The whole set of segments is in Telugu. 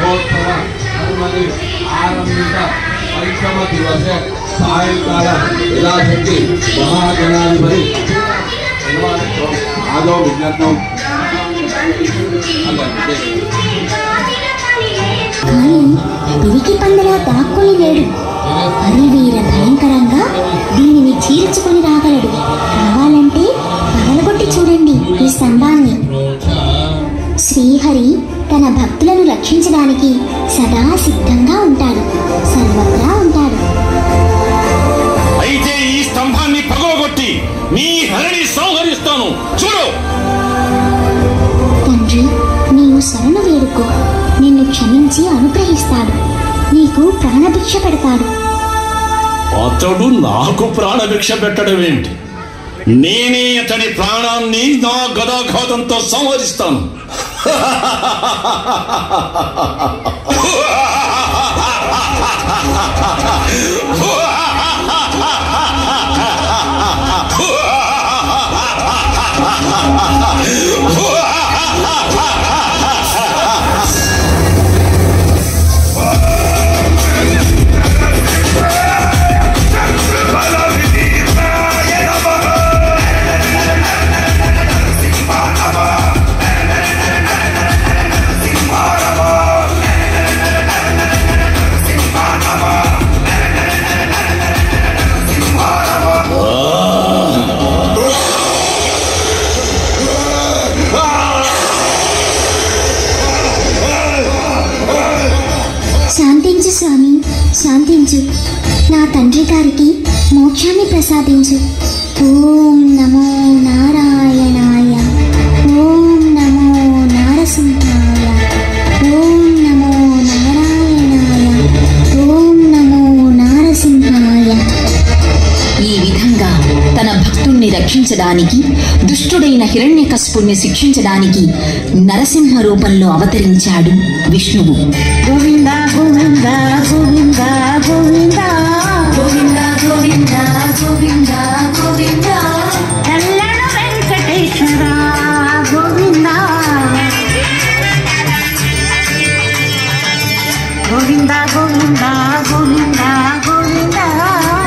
महोत्सव आरंभित परिक्रम दिवस सायंकाल यथाशक्ति महागणाधिपति आदौ विज्ञापन పిరికి పందలా దాక్కుని లేడు. హరివీర భయంకరంగా దీనిని చీల్చుకొని రాగలడు. కావాలంటే పగలగొట్టి చూడండి ఈ స్తంభాన్ని. శ్రీహరి తన భక్తులను రక్షించడానికి సదా సిద్ధంగా ఉంటాడు, సర్వత్రా ఉంటాడు. అయితే ఈ స్తంభాన్ని పగలగొట్టి నీ హరిని సంహరిస్తాను, చూడు. తండ్రి, నీవు శరణు వేడుకో, నిన్ను క్షమించి అనుగ్రహిస్తాడు, నీకు ప్రాణభిక్ష పెడతాడు. అతడు నాకు ప్రాణభిక్ష పెట్టడం ఏంటి? నేనే అతని ప్రాణాన్ని నా గదాఘాతంతో సంహరిస్తాను. శాంతించు స్వామి, శాంతించు. నా తండ్రి గారికి మోక్షాన్ని ప్రసాదించు. ఓం నమో నారాయణాయ, ఓం నమో నారసింహాయ, ఓం నమో నారాయణాయ, ఓం నమో నారసింహాయ. ఈ విధంగా తన భక్తుణ్ణి రక్షించడానికి, దుష్టుడైన హిరణ్యకశిపుణ్ణి శిక్షించడానికి నరసింహ రూపంలో అవతరించాడు విష్ణువు. గోవింద గోవింద గోవింద గోవింద గోవింద గోవింద గోవింద గోవింద కళ్యాణ వెంకటేశ్వర గోవింద గోవింద గోవింద గోవింద గోవింద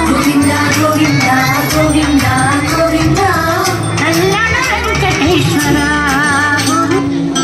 గోవింద గోవింద గోవింద గోవింద కళ్యాణ వెంకటేశ్వర గోవింద.